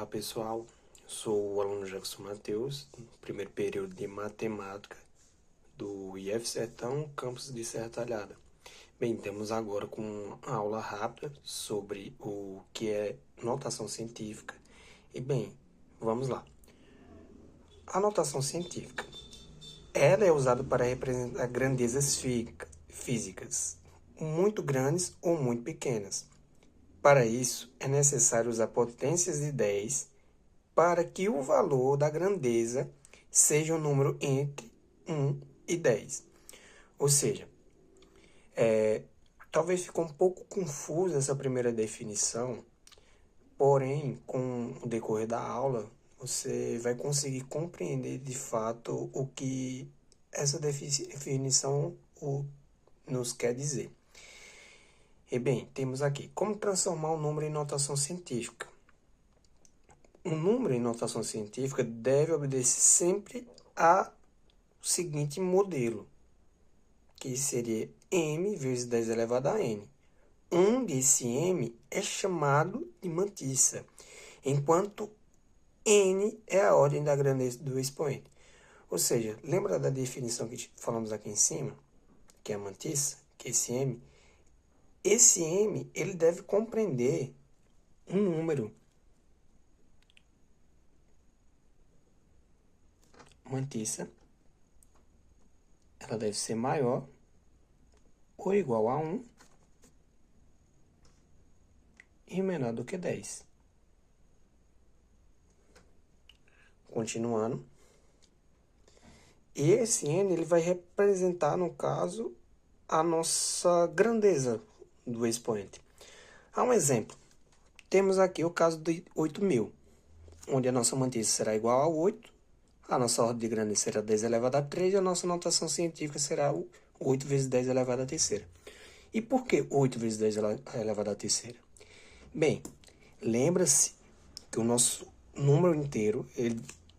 Olá pessoal, sou o aluno Jefferson Matheus, no primeiro período de Matemática do IF Sertão, campus de Serra Talhada. Bem, temos agora com uma aula rápida sobre o que é notação científica. E bem, vamos lá. A notação científica, ela é usada para representar grandezas físicas, muito grandes ou muito pequenas. Para isso, é necessário usar potências de 10 para que o valor da grandeza seja um número entre 1 e 10. Ou seja, talvez ficou um pouco confusa essa primeira definição, porém, com o decorrer da aula, você vai conseguir compreender de fato o que essa definição nos quer dizer. E bem, temos aqui, como transformar um número em notação científica? Um número em notação científica deve obedecer sempre ao seguinte modelo, que seria m vezes 10 elevado a n. Onde esse m é chamado de mantissa, enquanto n é a ordem da grandeza do expoente. Ou seja, lembra da definição que falamos aqui em cima, que é a mantissa, que é esse m? Esse m ele deve compreender um número. Mantissa, ela deve ser maior ou igual a 1 e menor do que 10. Continuando. E esse n ele vai representar, no caso, a nossa grandeza do expoente. Há um exemplo. Temos aqui o caso de 8.000, onde a nossa mantissa será igual a 8, a nossa ordem de grandeza será 10 elevado a 3 e a nossa notação científica será 8 vezes 10 elevado a terceira. E por que 8 vezes 10 elevado a terceira? Bem, lembra-se que o nosso número inteiro,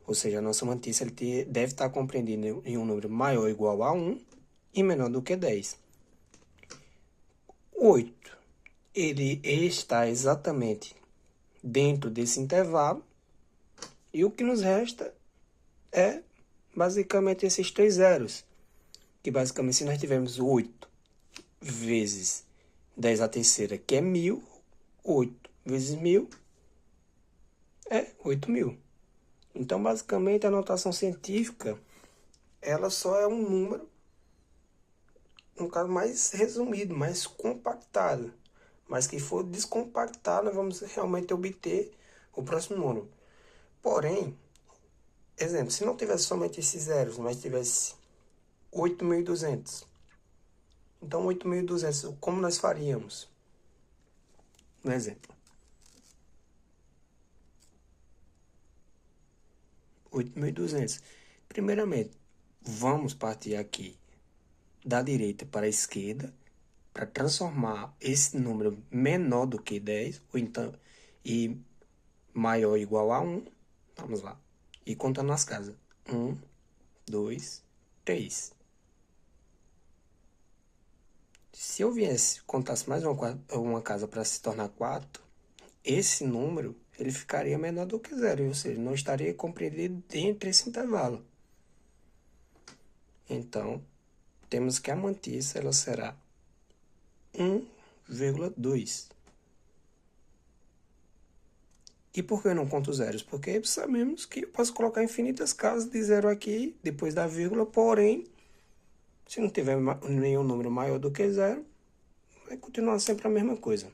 ou seja, a nossa mantissa, deve estar compreendido em um número maior ou igual a 1 e menor do que 10. 8, ele está exatamente dentro desse intervalo e o que nos resta é basicamente esses 3 zeros, que basicamente se nós tivermos 8 vezes 10 à terceira, que é 1.000, 8 vezes 1.000 é 8.000. Então, basicamente, a notação científica, ela só é um número, no caso mais resumido, mais compactado. Mas que for descompactado, nós vamos realmente obter o próximo número. Porém, exemplo, se não tivesse somente esses zeros, mas tivesse 8.200. Então, 8.200, como nós faríamos? Um exemplo. 8.200. Primeiramente, vamos partir aqui da direita para a esquerda para transformar esse número menor do que 10, ou então, e maior ou igual a 1. Vamos lá. E contando as casas. 1, 2, 3. Se eu contasse mais uma casa para se tornar 4, esse número ele ficaria menor do que 0, ou seja, não estaria compreendido dentro desse intervalo. Então, temos que a mantissa ela será 1,2. E por que eu não conto zeros? Porque sabemos que eu posso colocar infinitas casas de zero aqui, depois da vírgula, porém, se não tiver nenhum número maior do que 0, vai continuar sempre a mesma coisa.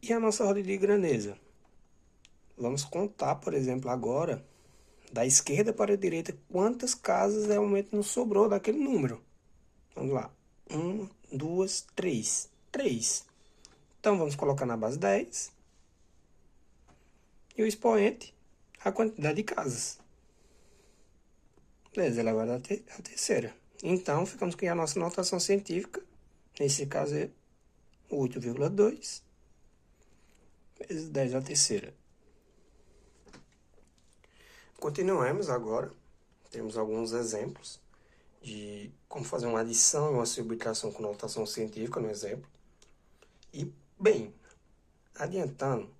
E a nossa ordem de grandeza? Vamos contar, por exemplo, agora, da esquerda para a direita, quantas casas realmente nos sobrou daquele número. Vamos lá. 1, 2, 3. 3. Então, vamos colocar na base 10. E o expoente, a quantidade de casas. 10 elevado à terceira. Então, ficamos com a nossa notação científica. Nesse caso, é 8,2 vezes 10 à terceira. Continuemos agora. Temos alguns exemplos de como fazer uma adição e uma subtração com notação científica, no exemplo. E, bem, adiantando,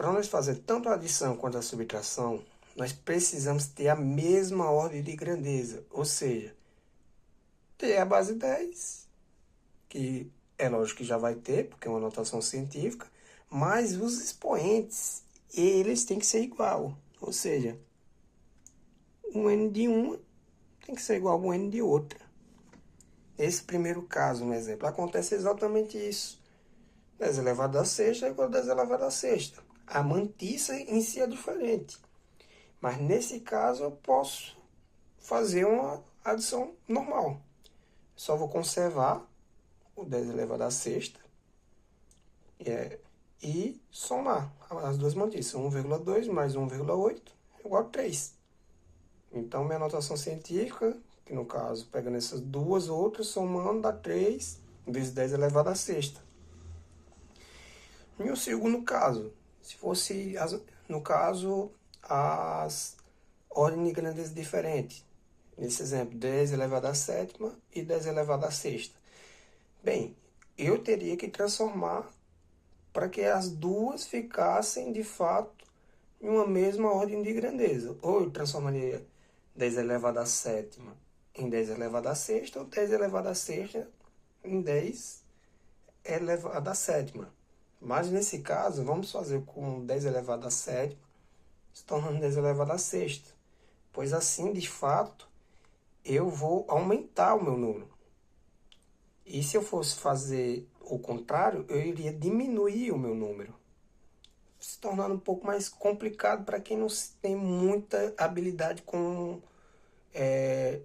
para nós fazer tanto a adição quanto a subtração, nós precisamos ter a mesma ordem de grandeza, ou seja, ter a base 10, que é lógico que já vai ter, porque é uma notação científica, mas os expoentes, eles têm que ser igual, ou seja, um n de uma tem que ser igual a um n de outra. Esse primeiro caso, um exemplo, acontece exatamente isso. 10 elevado a sexta é igual a 10 elevado a sexta. A mantiça em si é diferente. Mas nesse caso eu posso fazer uma adição normal. Só vou conservar o 10 elevado a sexta e somar as duas mantiças. 1,2 mais 1,8 é igual a 3. Então, minha notação científica, que no caso, pegando essas duas outras, somando, dá 3 vezes 10 elevado a sexta. E o segundo caso, se fosse, no caso, as ordens de grandeza diferentes. Nesse exemplo, 10 elevado a sétima e 10 elevado a sexta. Bem, eu teria que transformar para que as duas ficassem, de fato, em uma mesma ordem de grandeza. Ou eu transformaria 10 elevado a sétima em 10 elevado a sexta, ou 10 elevado a sexta em 10 elevado a sétima. Mas nesse caso, vamos fazer com 10 elevado a sétima, se tornando 10 elevado a sexta. Pois assim, de fato, eu vou aumentar o meu número. E se eu fosse fazer o contrário, eu iria diminuir o meu número, se tornando um pouco mais complicado para quem não tem muita habilidade com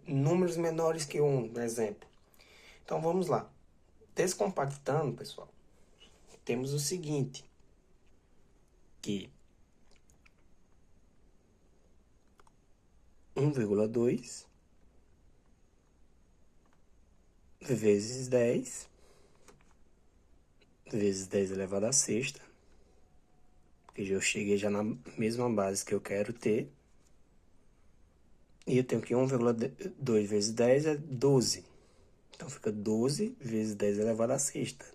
números menores que 1, por exemplo. Então vamos lá. Descompactando, pessoal, temos o seguinte, que 1,2 vezes 10 vezes 10 elevado a sexta, porque eu cheguei já na mesma base que eu quero ter. E eu tenho que 1,2 vezes 10 é 12. Então fica 12 vezes 10 elevado a sexta.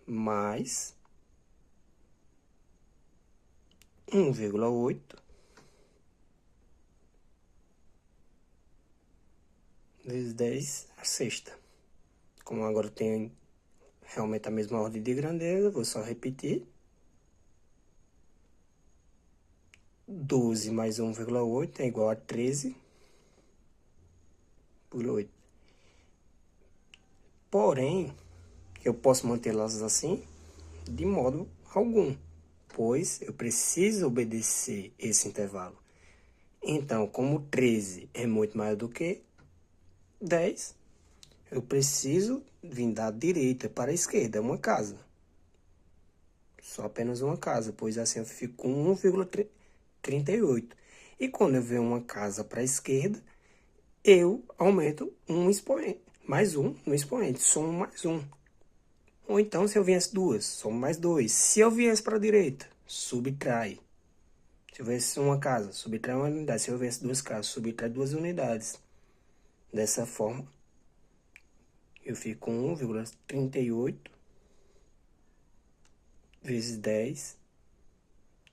Mais 1,8 vezes 10 a sexta. Como agora tem realmente a mesma ordem de grandeza, vou só repetir. 12 mais 1,8 é igual a 13,8. Porém, eu posso mantê-las assim de modo algum, pois eu preciso obedecer esse intervalo. Então, como 13 é muito maior do que 10, eu preciso vir da direita para a esquerda, uma casa. Só apenas uma casa, pois assim eu fico com 1,38. E quando eu ver uma casa para a esquerda, eu aumento um expoente, mais um no expoente, somo mais um. Ou então, se eu viesse duas, somo mais dois. Se eu viesse para a direita, subtrai. Se eu viesse uma casa, subtrai uma unidade. Se eu viesse duas casas, subtrai duas unidades. Dessa forma, eu fico com 1,38 vezes 10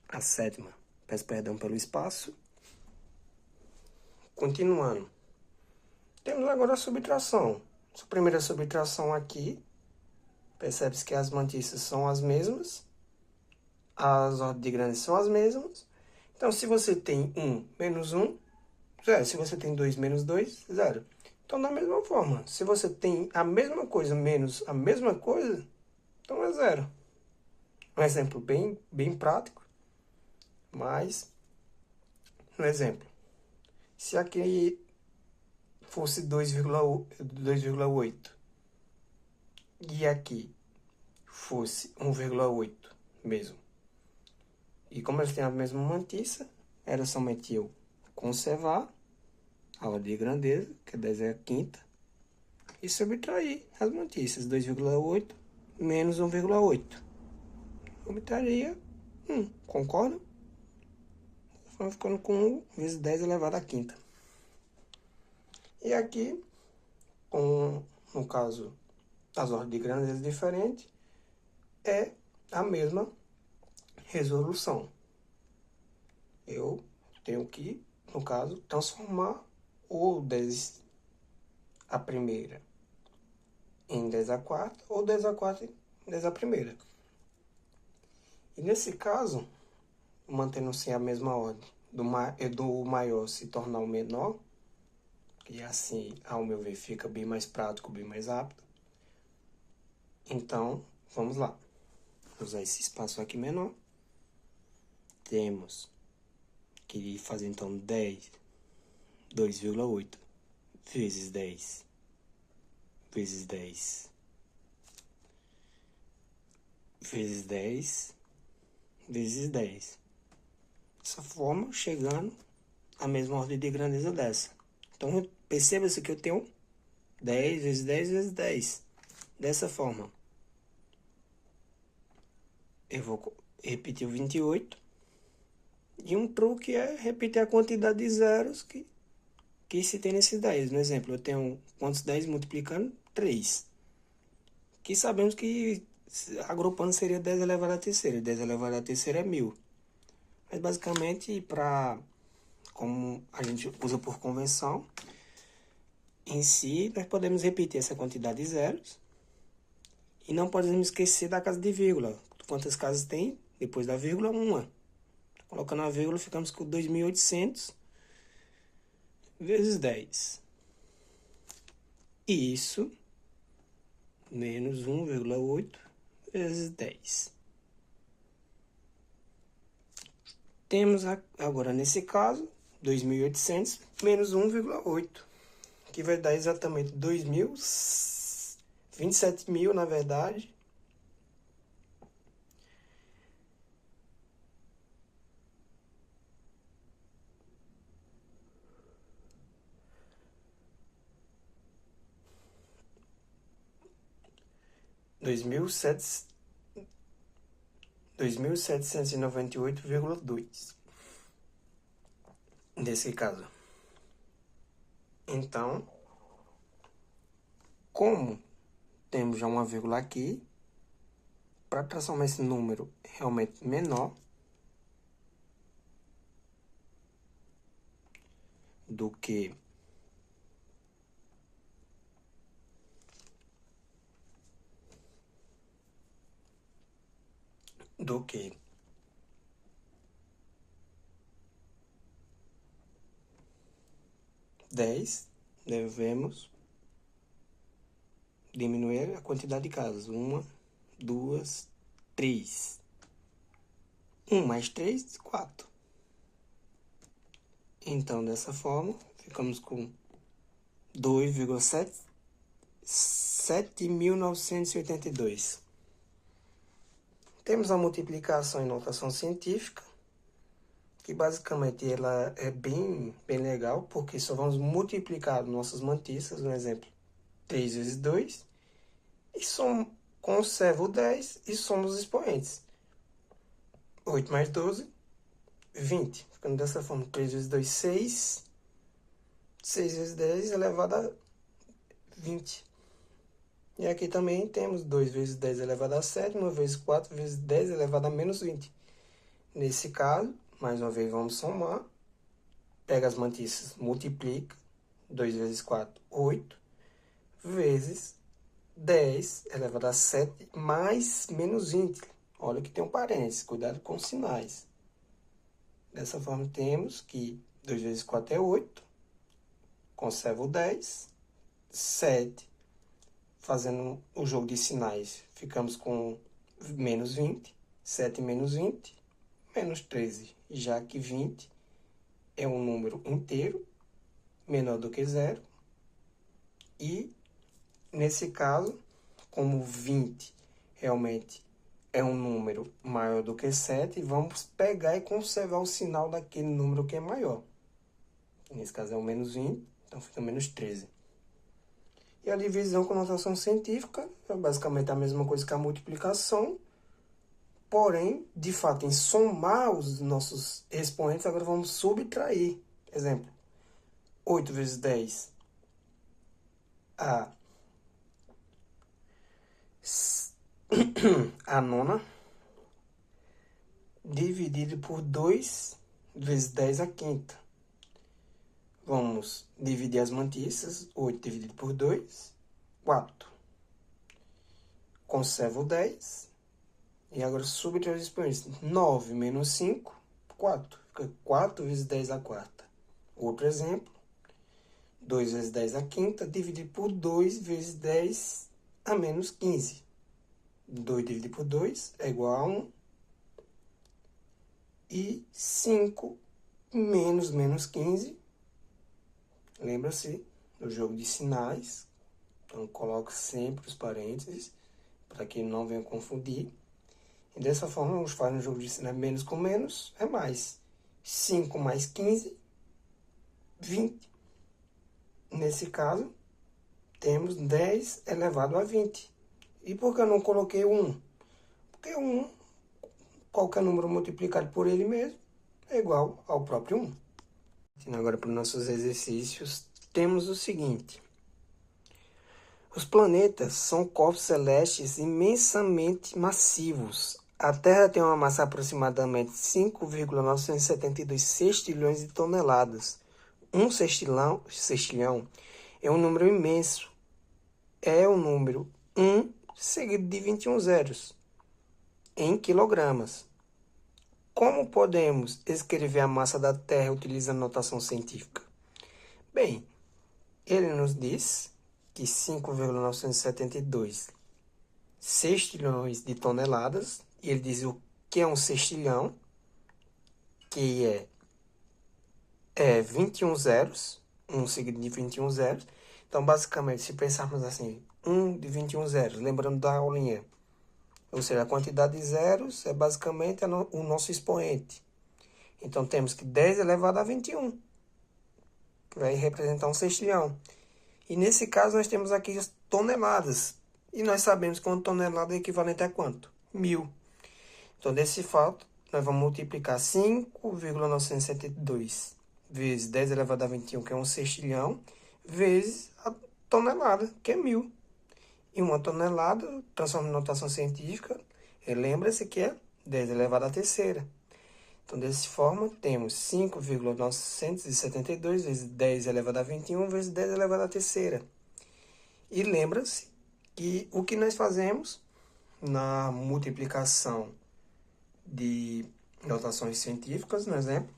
a sétima. Peço perdão pelo espaço. Continuando. Temos agora a subtração. A primeira subtração aqui, percebe-se que as mantiças são as mesmas, as ordens de grandeza são as mesmas. Então, se você tem 1 menos 1, 0. Se você tem 2 menos 2, 0. Então, da mesma forma, se você tem a mesma coisa menos a mesma coisa, então é 0. Um exemplo bem prático, mas, um exemplo. Se aqui fosse 2,8 e aqui fosse 1,8 mesmo, e como eles têm a mesma mantiça, era somente eu conservar a ordem de grandeza, que 10 é a quinta, e subtrair as mantiças, 2,8 menos 1,8. Obtraria 1, concorda? Vamos ficando com 1 vezes 10 elevado à quinta. E aqui, no caso, as ordens de grandeza diferentes, é a mesma resolução. Eu tenho que, no caso, transformar o 10 a primeira em 10 a quarta ou 10 a quarta em 10 a primeira. E nesse caso, mantendo-se a mesma ordem, do maior se tornar o menor, que assim, ao meu ver, fica bem mais prático, bem mais rápido. Então, vamos lá. Vou usar esse espaço aqui menor. Temos que fazer, então, 2,8 vezes 10 vezes 10 vezes 10 vezes 10. Dessa forma, chegando à mesma ordem de grandeza dessa. Então, perceba-se que eu tenho 10 vezes 10 vezes 10. Dessa forma, eu vou repetir o 28. E um truque é repetir a quantidade de zeros que se tem nesses 10. No exemplo, eu tenho quantos 10 multiplicando? 3. Que sabemos que agrupando seria 10 elevado à terceira. 10 elevado à terceira é 1000. Mas basicamente, como a gente usa por convenção, em si, nós podemos repetir essa quantidade de zeros. E não podemos esquecer da casa de vírgula. Quantas casas tem? Depois da vírgula, uma. Colocando a vírgula, ficamos com 2.800 vezes 10. E isso, menos 1,8 vezes 10. Temos agora, nesse caso, 2.800 menos 1,8, que vai dar exatamente 27.000, na verdade. Dois mil setecentos e noventa e oito vírgula dois. Nesse caso. Então, como temos já uma vírgula aqui, para transformar esse número realmente menor do que do que dez, devemos diminuir a quantidade de casas. 1, 2, 3. 1 mais 3, 4. Então, dessa forma, ficamos com 2,7.982. Temos a multiplicação em notação científica, que basicamente ela é bem legal, porque só vamos multiplicar nossas mantiças, no exemplo, 3 vezes 2, e conserva o 10 e somos os expoentes. 8 mais 12, 20. Ficando dessa forma, 3 vezes 2, 6. 6 vezes 10 elevado a 20. E aqui também temos 2 vezes 10 elevado a 7, 1 vezes 4 vezes 10 elevado a menos 20. Nesse caso, mais uma vez vamos somar. Pega as mantiças, multiplica. 2 vezes 4, 8. Vezes 10 elevado a 7 mais menos 20. Olha que tem um parênteses, cuidado com os sinais. Dessa forma, temos que 2 vezes 4 é 8. Conserva o 10. 7. Fazendo o jogo de sinais, ficamos com menos 20. 7 menos 20, menos 13. Já que 20 é um número inteiro, menor do que zero. E, nesse caso, como 20 realmente é um número maior do que 7, vamos pegar e conservar o sinal daquele número que é maior. Nesse caso é o menos 20, então fica menos 13. E a divisão com notação científica é basicamente a mesma coisa que a multiplicação, porém, de fato, em somar os nossos expoentes, agora vamos subtrair. Exemplo, 8 vezes 10 a nona, dividido por 2 vezes 10 à quinta. Vamos dividir as mantiças. 8 dividido por 2, 4. Conserva o 10. E agora subtrai os expoentes. 9 menos 5, 4. Fica 4 vezes 10 à quarta. Outro exemplo. 2 vezes 10 à quinta, dividido por 2 vezes 10 a menos 15. 2 dividido por 2 é igual a 1. E 5 menos 15. Lembra-se do jogo de sinais. Então, coloque sempre os parênteses para que não venha confundir. E dessa forma, vamos fazer um jogo de sinais menos com menos é mais. 5 mais 15, 20. Nesse caso, temos 10 elevado a 20. E por que eu não coloquei 1? Porque 1, qualquer número multiplicado por ele mesmo, é igual ao próprio 1. Agora, para os nossos exercícios, temos o seguinte. Os planetas são corpos celestes imensamente massivos. A Terra tem uma massa aproximadamente 5,972 sextilhões de toneladas. Um sextilhão é um número imenso. É o número 1 seguido de 21 zeros, em quilogramas. Como podemos escrever a massa da Terra utilizando notação científica? Bem, ele nos diz que 5,972 sextilhões de toneladas, e ele diz o que é um sextilhão, que é 21 zeros, 1 seguido de 21 zeros. Então, basicamente, se pensarmos assim, 1 de 21 zeros, lembrando da aulinha, ou seja, a quantidade de zeros é basicamente o nosso expoente. Então, temos que 10 elevado a 21, que vai representar um sextilhão. E nesse caso, nós temos aqui as toneladas. E nós sabemos que uma tonelada é equivalente a quanto? 1000. Então, desse fato, nós vamos multiplicar 5,972 vezes 10 elevado a 21, que é um sextilhão, vezes a tonelada, que é 1000. E uma tonelada, transforma em notação científica, lembra-se que é 10 elevado à terceira. Então, dessa forma, temos 5,972 vezes 10 elevado a 21 vezes 10 elevado à terceira. E lembra-se que o que nós fazemos na multiplicação de notações científicas, no exemplo,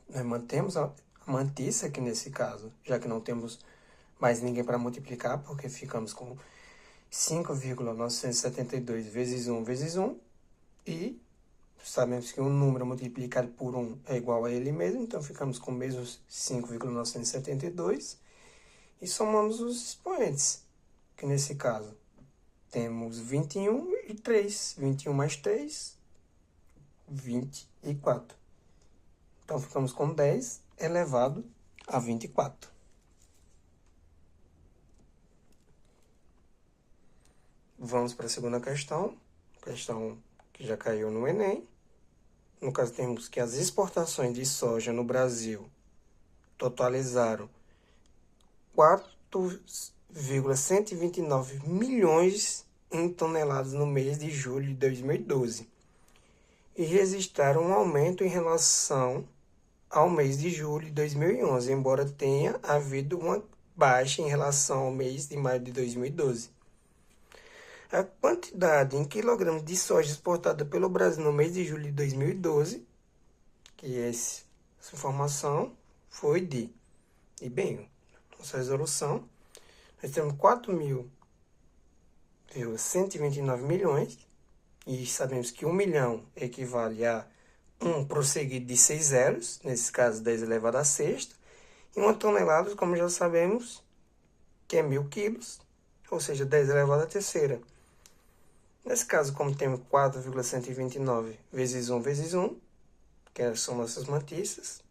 nós mantemos a mantiça aqui nesse caso, já que não temos mais ninguém para multiplicar, porque ficamos com 5,972 vezes 1 vezes 1, e sabemos que um número multiplicado por 1 é igual a ele mesmo, então ficamos com o mesmo 5,972 e somamos os expoentes, que nesse caso temos 21 e 3. 21 mais 3, 24. Então ficamos com 10 elevado a 24. Vamos para a segunda questão que já caiu no Enem. No caso, temos que as exportações de soja no Brasil totalizaram 4,129 milhões em toneladas no mês de julho de 2012 e registraram um aumento em relação ao mês de julho de 2011, embora tenha havido uma baixa em relação ao mês de maio de 2012. A quantidade em quilogramas de soja exportada pelo Brasil no mês de julho de 2012, que essa informação foi de... E bem, nossa resolução, nós temos 4.129 milhões, e sabemos que 1 milhão equivale a 1 prosseguido de 6 zeros, nesse caso 10 elevado a sexta, e uma tonelada, como já sabemos, que é 1.000 quilos, ou seja, 10 elevado a terceira. Nesse caso, como temos 4,129 vezes 1 vezes 1, que são nossas mantiças,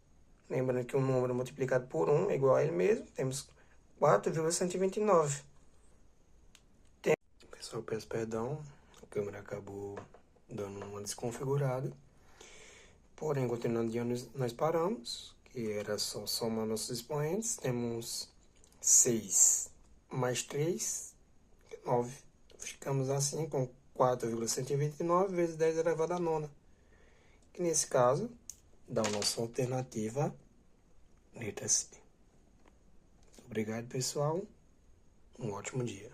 lembrando que um número multiplicado por 1 é igual a ele mesmo, temos 4,129. Pessoal, peço perdão, a câmera acabou dando uma desconfigurada. Porém, continuando de onde nós paramos, que era só somar nossos expoentes, temos 6 mais 3, 9. Ficamos assim com 4,129 vezes 10 elevado a nona. que nesse caso dá a nossa alternativa letra C. Obrigado, pessoal. Um ótimo dia.